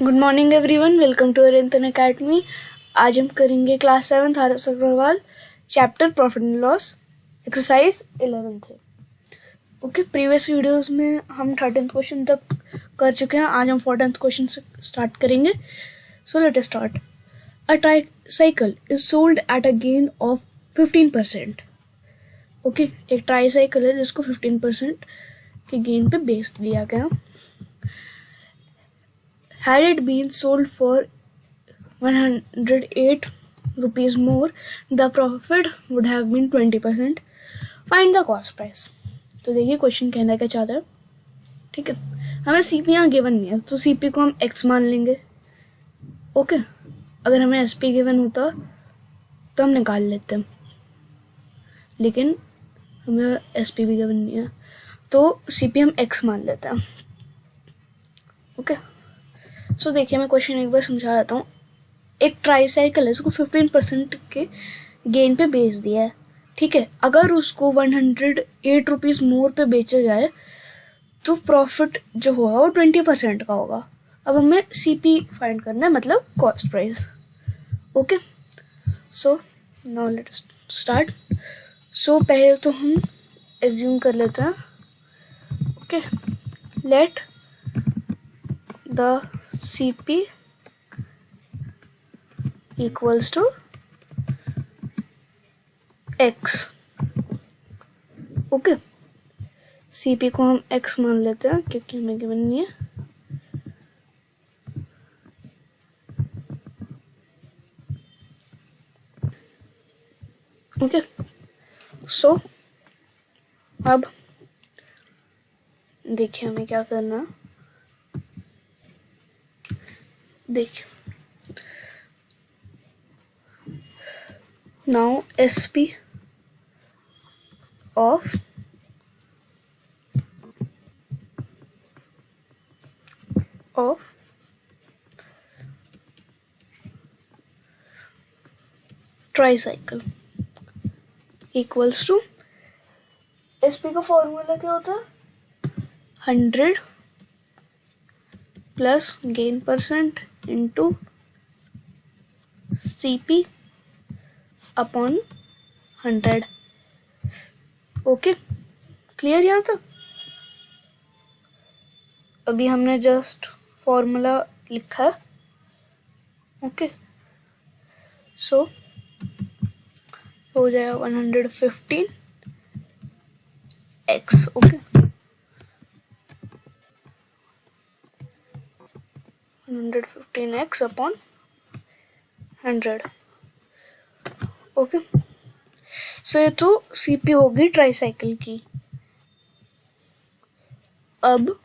Good morning everyone, welcome to Arintan academy. आज हम करेंगे class 7 RS Agarwal chapter profit and loss exercise 11 है। Okay, previous videos में हम 13th क्वेश्चन तक कर चुके हैं। आज हम 14th क्वेश्चन से स्टार्ट करेंगे। So let us start. A tricycle is sold at a gain of 15%। Okay, एक ट्राईसाइकिल है जिसको 15% के गेन पे बेच दिया गया। Had it been sold for 108 rupees more, the profit would have been 20%. Find the cost price. तो देखिए क्वेश्चन कहना क्या चाहता है। ठीक है, हमें सीपी यहाँ गिवन नहीं है तो सीपी को हम एक्स मान लेंगे। ओके, अगर हमें एसपी गिवन होता तो हम निकाल लेते हैं, लेकिन हमें एसपी भी गिवन नहीं है तो सीपी हम एक्स मान लेते हैं। ओके, सो देखिए मैं क्वेश्चन एक बार समझा देता हूँ। एक ट्राईसाइकिल है, उसको 15% के गेन पे बेच दिया है। ठीक है, अगर उसको 108 रुपीज़ मोर पे बेचा जाए तो प्रॉफिट जो होगा वो 20% का होगा। अब हमें सीपी फाइंड करना है, मतलब cost price. Okay, so now let's start. So पहले तो हम एज्यूम कर लेते हैं। Okay, let the CP equals to X। Okay, CP को हम X मान लेते हैं क्योंकि हमें गिवन नहीं है। ओके, सो अब देखिए हमें क्या करना है। देखिए now SP of tricycle equals to SP का फॉर्मूला क्या होता है? 100 plus gain percent into CP upon 100। Okay, clear यहाँ तक? अभी हमने जस्ट फॉर्मूला लिखा है। ओके, सो हो जाएगा 115 x। Okay, 115 x upon 100। Okay, so ये तो सीपी होगी ट्राईसाइकिल की। अब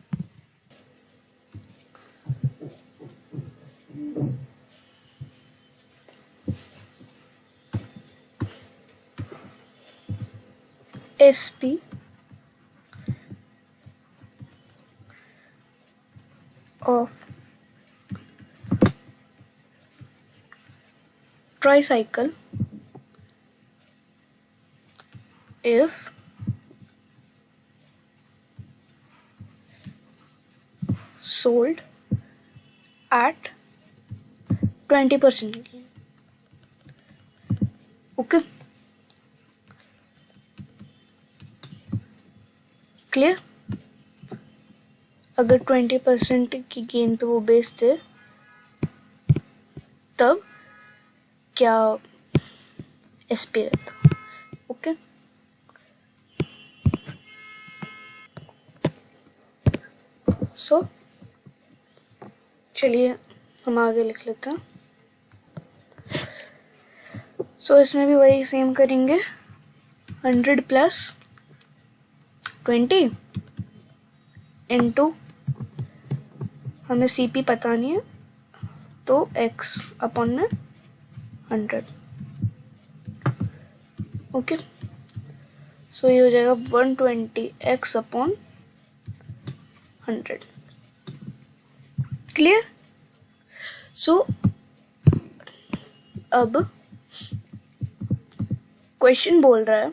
SP of tricycle if sold at 20% gain। Okay, clear? अगर 20% की गेन पे वो बेचते तब क्या एसपी रहता। ओके, सो चलिए हम आगे लिख लेते हैं। सो इसमें भी वही सेम करेंगे। 100 प्लस 20 इंटू, हमें CP पता नहीं है तो X अपॉन में 100। ओके, सो ये हो जाएगा 120x अपॉन 100। क्लियर? सो अब क्वेश्चन बोल रहा है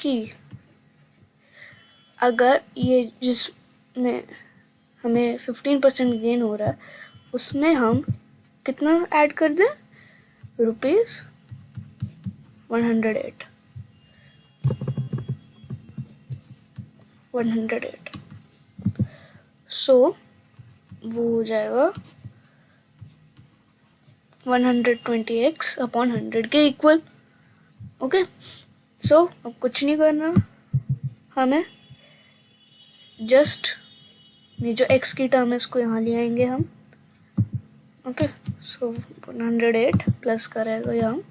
कि अगर ये जिसमें हमें 15% गेन हो रहा है, उसमें हम कितना ऐड कर दें, ₹108 108। सो वो हो जाएगा 120x अपॉन 100 के इक्वल। ओके, सो अब कुछ नहीं करना, हमें जस्ट ये जो x की टर्म है इसको यहाँ ले आएंगे हम। ओके, सो 108 प्लस करेगा यहाँ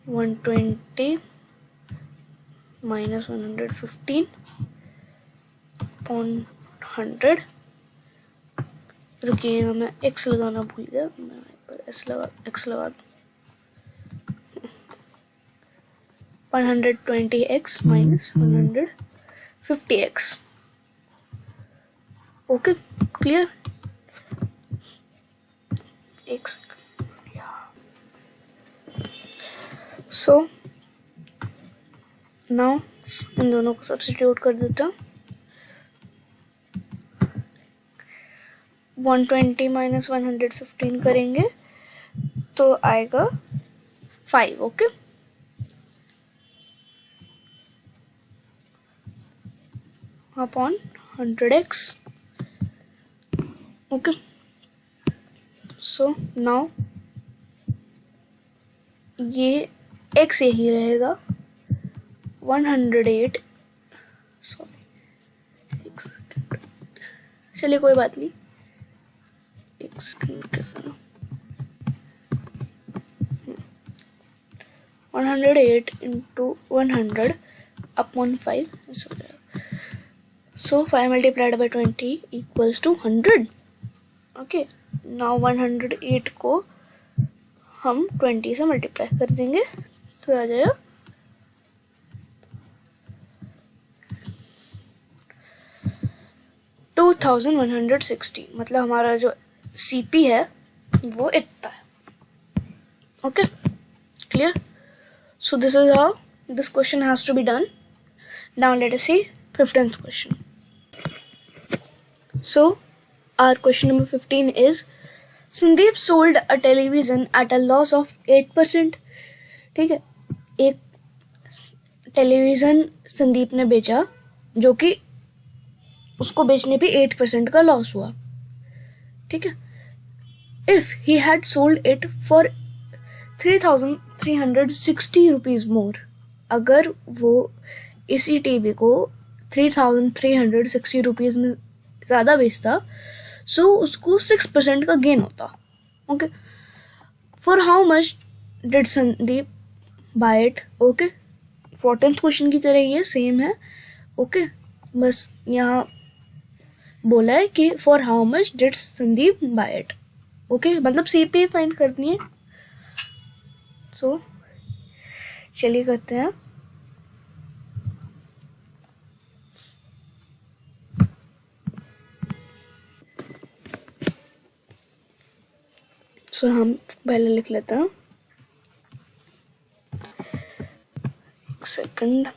120 माइनस 115 अपॉन 100। रुकिए, हमें x लगाना भूल गया, मैं पर x लगा दूँ। 120x minus 150x। Okay, clear? एक सेकंड। सो नाउ इन दोनों को सब्स्टिट्यूट कर देता हूँ। 120 माइनस 115 करेंगे तो आएगा 5। Okay, upon 100x। Okay, so now ये x यही रहेगा 108। सॉरी, चलिए कोई बात नहीं, एक सेकंड। 108 इंटू 100 अपॉन 5, ऐसा हो जाएगा। So 5 multiplied by 20 equals to 100। Okay, now 108 को हम 20 से मल्टीप्लाई कर देंगे तो आ जाएगा 2160। मतलब हमारा जो CP है वो इतना है। Okay, clear? So this is how this question has to be done. Now let us see 15th question. So our question number 15 is Sandeep sold a television at a loss of 8%. ठीक है, एक television Sandeep ने बेचा जो कि उसको बेचने पे 8% का लॉस हुआ। ठीक है, if he had sold it for 3,360 rupees more, अगर वो इसी टीवी को 3,360 रुपीज में ज्यादा बेचता, सो उसको 6% का गेन होता। Okay, for how much did Sandeep buy it? Okay, 14th question की तरह ये सेम है। ओके, बस यहाँ बोला है कि for how much did Sandeep buy it. Okay, मतलब CP फाइंड करनी है। सो चलिए करते हैं। सो हम पहले लिख लेते हैं, एक second.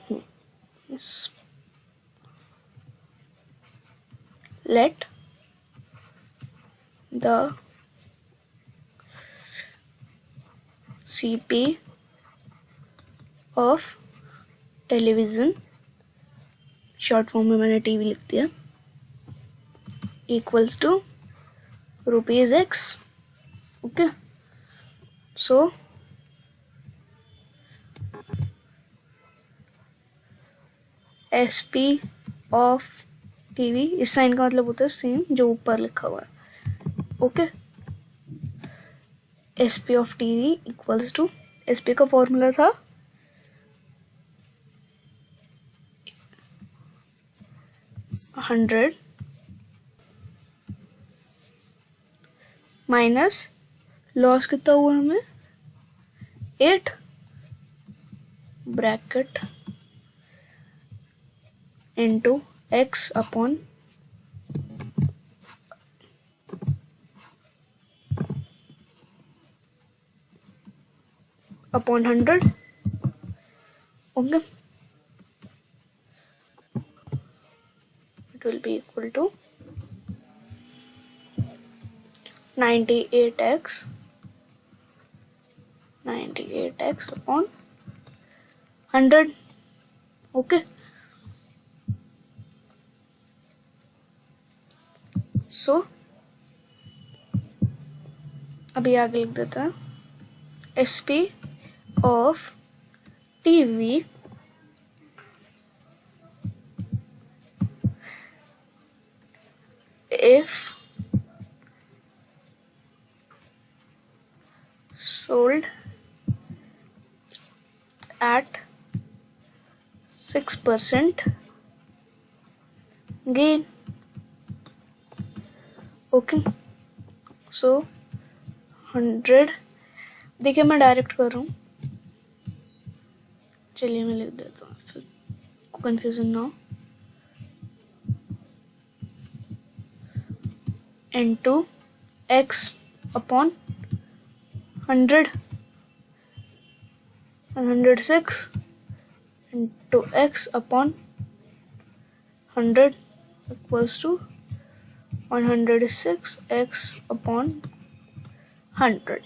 Let the CP of television, short form में मैंने टीवी लिख दिया, equals to ₹X। Okay, so SP of TV, इस साइन का मतलब होता है सेम जो ऊपर लिखा हुआ है। Okay, SP of TV equals to, SP का फॉर्मूला था 100 माइनस लॉस कितना हुआ हमें 8 bracket into x upon upon 100। Okay, it will be equal to 98x upon 100. Okay, so अभी आगे लिख देते हैं SP of TV if sold at 6% gain. Okay, so 100, देखिए मैं डायरेक्ट कर रहा हूँ, चलिए मैं लिख देता हूँ फिर कंफ्यूजन ना हो. into x upon 100 106 into x upon 100 equals to 106x upon 100.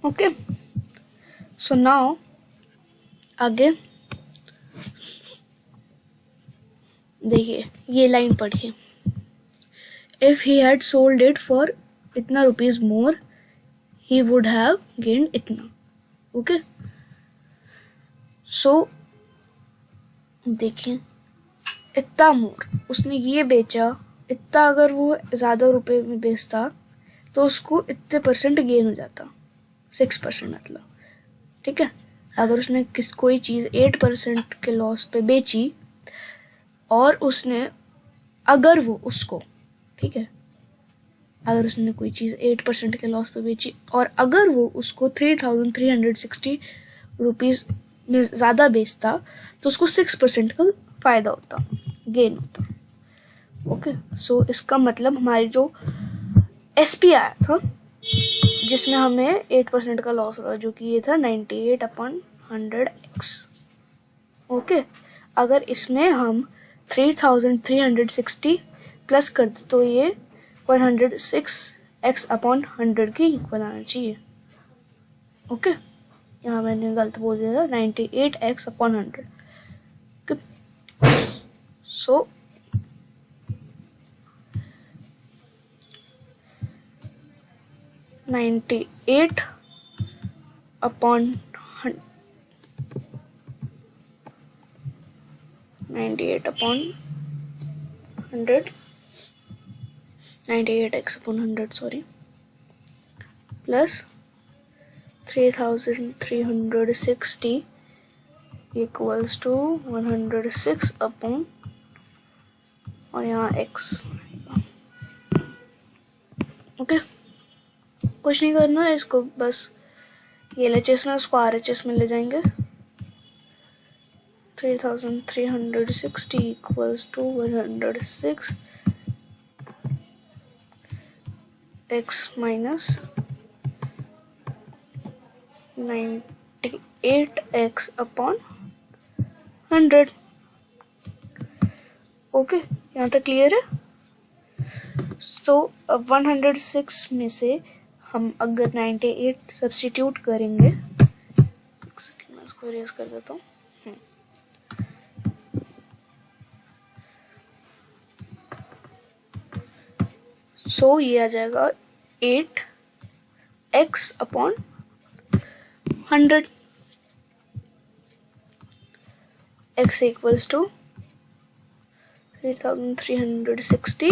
Okay, so now आगे देखिए ये लाइन पढ़िए. If he had sold it for इतना rupees more, he would have gained इतना. ओके, सो देखिए इतना मोर उसने ये बेचा, इतना अगर वो ज़्यादा रुपए में बेचता तो उसको इतने % गेन हो जाता, 6% मतलब. ठीक है, अगर उसने कोई चीज़ 8% के लॉस पे बेची और उसने अगर वो उसको, ठीक है, अगर उसने कोई चीज़ 8% के लॉस पे बेची और अगर वो उसको 3360 रुपीज़ में ज़्यादा बेचता तो उसको 6% का फ़ायदा होता, गेन होता. ओके, सो इसका मतलब हमारी जो SP आया था जिसमें हमें 8% का लॉस हो रहा, जो कि ये था 98/100x. ओके, अगर इसमें हम 3360 प्लस कर दे तो ये 106x अपॉन 100 के इक्वल आना चाहिए. ओके, यहाँ मैंने गलत बोल दिया था, 98x upon 100. So $98 upon 100, 98x upon 100, sorry, plus 3360 equals to 106 upon, और यहाँ x. ओके, कुछ नहीं करना है इसको, बस ये LHS में उसको RHS में ले जाएंगे. 3360 equals to 106 x minus 98x upon 100. Okay, यहाँ तक क्लियर है. सो 106 में से हम अगर 98 सब्स्टिट्यूट करेंगे, मैं इसको इरेज कर देता हूँ. सो ये आ जाएगा 8x upon 100. x equals to 3360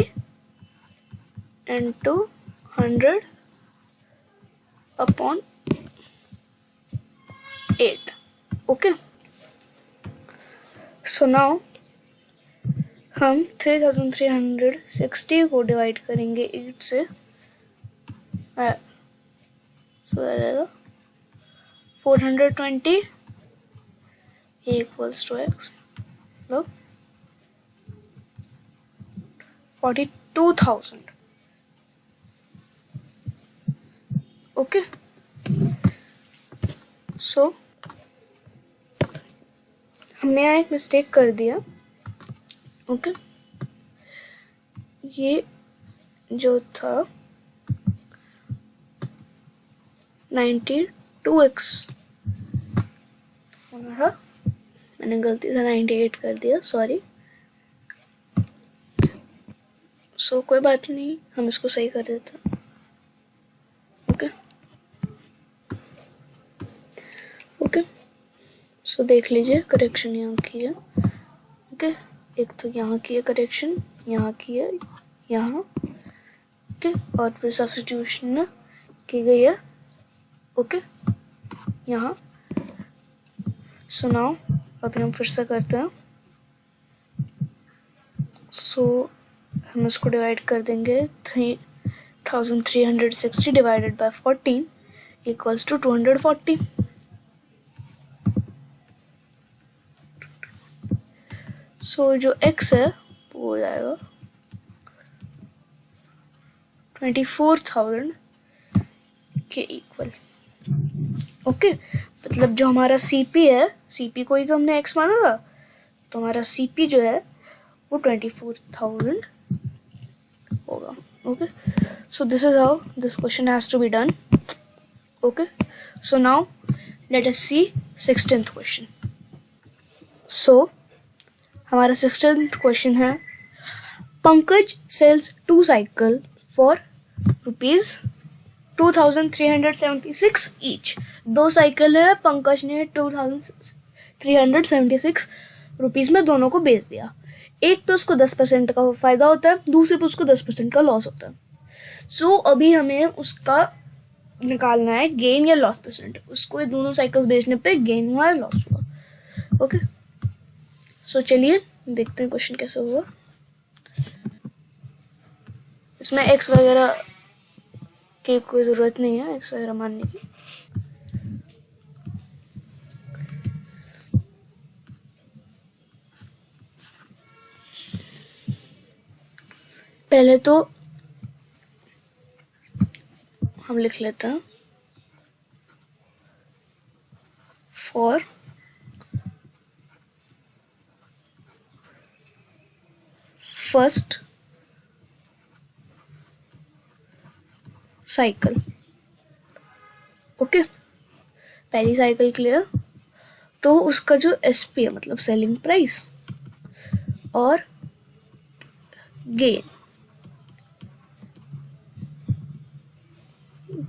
into 100 upon 8. Okay, so now हम 3360 को डिवाइड करेंगे 8 से, सो आ जाएगा 420 इक्वल्स टू x, लो 42,000. ओके, सो हमने यहाँ एक मिस्टेक कर दिया. ओके, ये जो था 92x होना था, मैंने गलती से 98 कर दिया, सॉरी। सो कोई बात नहीं, हम इसको सही कर देते हैं। ओके ओके, सो देख लीजिए करेक्शन यहाँ की है। ओके, एक तो यहाँ की है करेक्शन, यहाँ की है, यहाँ। ओके, और फिर सब्स्टिट्यूशन में की गई है। ओके, यहाँ। सो नाउ अभी हम फिर से करते हैं। सो हम इसको डिवाइड कर देंगे, 3360 डिवाइडेड बाय 14 इक्वल्स टू 240। सो जो x है वो हो जाएगा 24,000 के इक्वल। ओके, मतलब जो हमारा CP है, CP को ही तो हमने x माना था, तो हमारा CP जो है वो 24,000 होगा। Okay, so this is how this question has to be done. Okay, so now let us see 16th question. So हमारा 16th question है, Pankaj sells 2 cycle for ₹2376 each। 2 cycle है, पंकज ने 2376 रुपीज में दोनों को बेच दिया। एक पे उसको 10% का फायदा होता है, दूसरे पे उसको 10% का लॉस होता है। सो अभी हमें उसका निकालना है गेन या लॉस परसेंट। उसको ये दोनों साइकिल्स बेचने पे गेन हुआ या लॉस हुआ। ओके, सो चलिए देखते हैं क्वेश्चन कैसे होगा। इसमें एक्स वगैरह की कोई जरूरत नहीं है, एक्स वगैरह मानने की। पहले तो हम लिख लेते हैं फॉर फर्स्ट साइकिल। ओके, पहली साइकिल क्लियर। तो उसका जो SP है, मतलब सेलिंग प्राइस और गेन,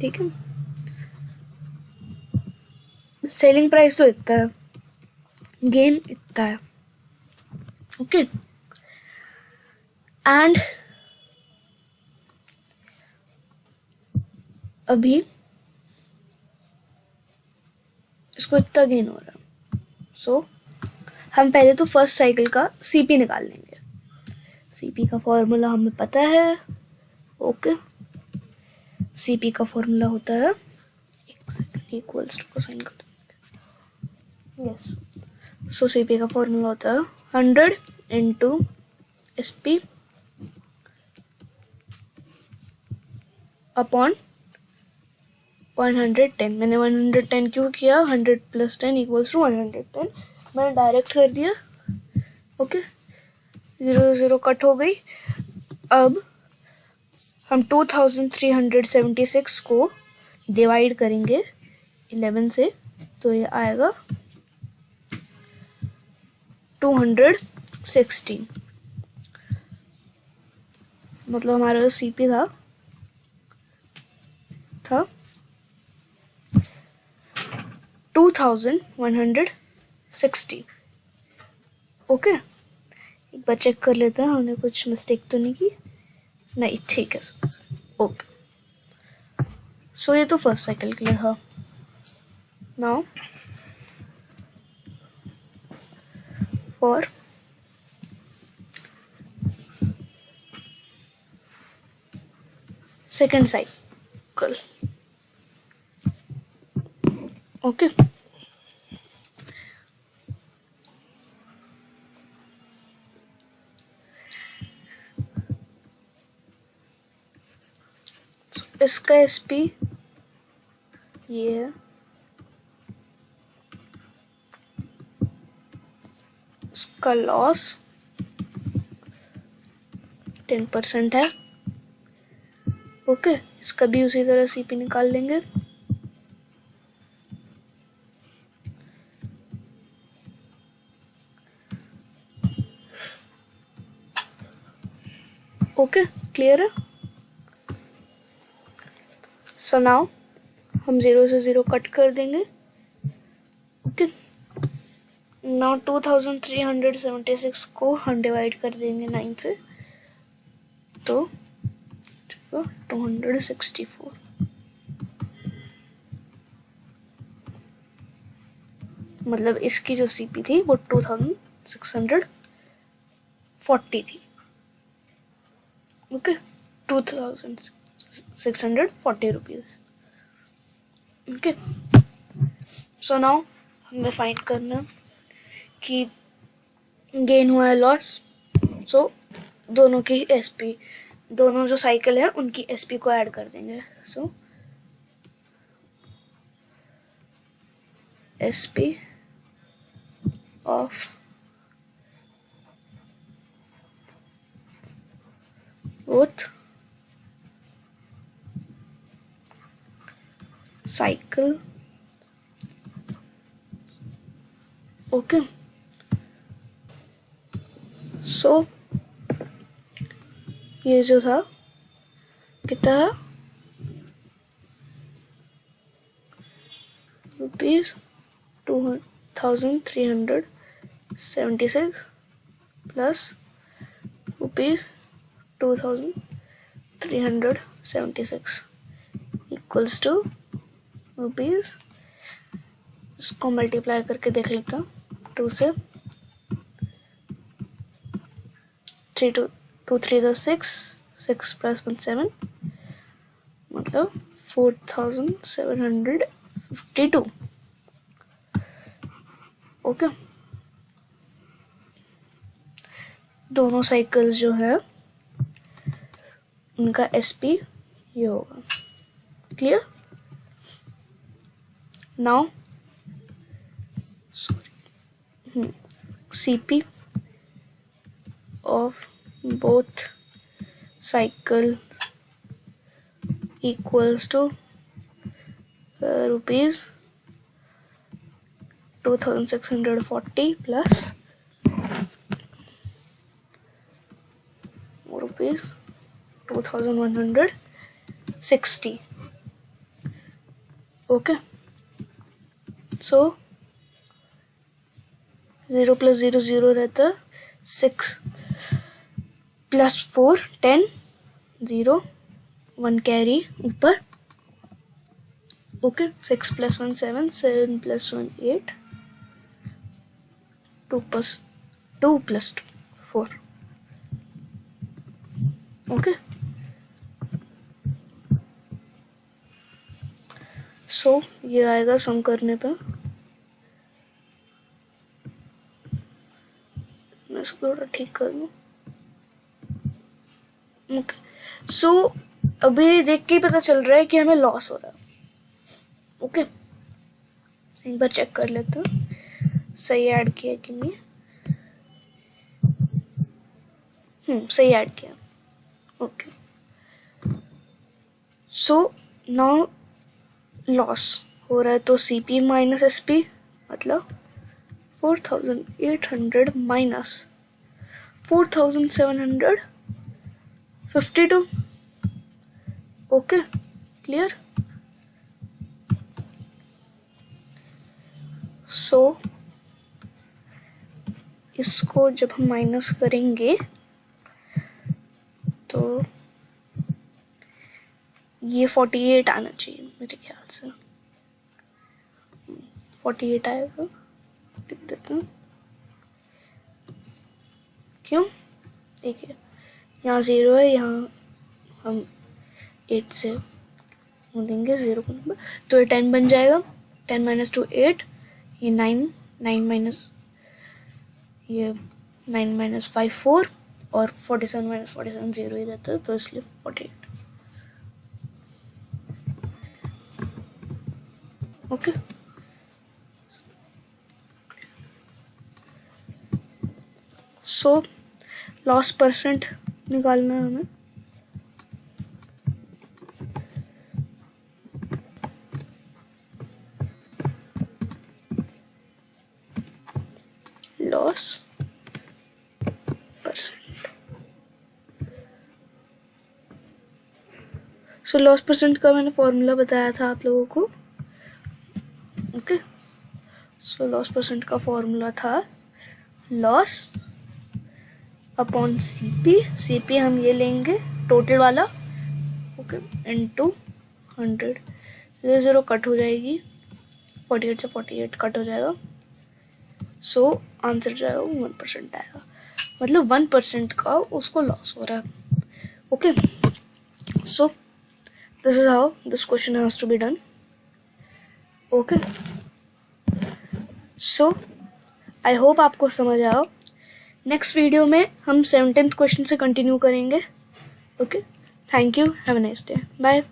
ठीक है। सेलिंग प्राइस तो इतना है, गेन इतना है। ओके, एंड अभी इसको इतना गेन हो रहा है। सो हम पहले तो फर्स्ट साइकिल का CP निकाल लेंगे। CP का फॉर्मूला हमें पता है। ओके, CP का फॉर्मूला होता है इक्वल्स टू कोसाइन का, यस। सो CP का फॉर्मूला होता है 100 इंटू SP अपॉन 110। मैंने 110 क्यों किया? 100 प्लस 10 इक्वल्स टू 110, मैंने डायरेक्ट कर दिया। ओके, 0 0 कट हो गई। अब हम 2376 को डिवाइड करेंगे 11 से, तो ये आएगा 216। मतलब हमारा जो CP था 2160। ओके, एक बार चेक कर लेते हैं हमने कुछ मिस्टेक तो नहीं की। नहीं, ठीक है। ओके, सो ये तो फर्स्ट साइकिल के लिए था। Now for second cycle. Okay, इसका SP ये है, इसका लॉस 10% है। ओके, इसका भी उसी तरह CP निकाल लेंगे। ओके, क्लियर है? सो नाउ हम 0 से 0 कट कर देंगे. ओके, नाउ 2376 को हम डिवाइड कर देंगे 9 से, तो 264. मतलब इसकी जो सीपी थी वो 2640 थी. Okay, 2640 rupees. Okay, so now हमें फाइंड करना कि गेन हुआ है लॉस. सो दोनों की एसपी, दोनों जो साइकिल है उनकी एसपी को ऐड कर देंगे. So SP of both cycle. Okay, so ये जो था कितना था, ₹2376 प्लस ₹2376 इक्वल्स टू रुपीज. इसको मल्टीप्लाई करके देख लेता हूँ. 2 से 2 3 6, 6 प्लस 1 7, मतलब 4752. ओके, दोनों साइकिल्स जो है उनका एसपी ये होगा. Clear? Now CP of both cycle equals to rupees 2640 plus rupees 2160. Okay, so 0 plus 0 0 रहता, 6 plus 4 10, 0 1 कैरी ऊपर. Okay, 6 plus 1 7, 7 plus 1 8, 2 plus 2 4. Okay, so ये आएगा सम करने पे. मैं इसको थोड़ा ठीक कर दूँ. ओके, सो अभी देख के ही पता चल रहा है कि हमें लॉस हो रहा है. ओके, एक बार चेक कर लेते हैं सही ऐड किया कि नहीं. सही ऐड किया. ओके, सो नाउ लॉस हो रहा है तो सीपी माइनस एसपी, मतलब 4800 माइनस 4752. Okay, clear? सो इसको जब हम माइनस करेंगे तो ये 48 आना चाहिए मेरे ख्याल से. 48 आएगा. लिख देता हूँ. क्यों? देखिए, यहाँ 0 है, यहाँ हम 8 से देंगे 0 को नंबर, तो ये 10 बन जाएगा. 10 माइनस 2 8, ये 9, 9 माइनस ये 9 माइनस 5 4, और 47 माइनस 47 0 ही रहता है, तो इसलिए 48. ओके, सो लॉस परसेंट निकालना है हमें. Loss percent so loss percent का मैंने फॉर्मूला बताया था आप लोगों को. ओके, सो लॉस परसेंट का फॉर्मूला था लॉस अपॉन सीपी हम ये लेंगे टोटल वाला. Okay, into 100. ये 0 कट हो जाएगी, 48 से 48 कट हो जाएगा. सो आंसर जो है वो 1% आएगा. मतलब 1% का उसको लॉस हो रहा है. Okay, so this is how this question has to be done. Okay, so I hope आपको समझ आया. नेक्स्ट वीडियो में हम 17th क्वेश्चन से कंटिन्यू करेंगे. Okay, thank you, have a nice day, bye.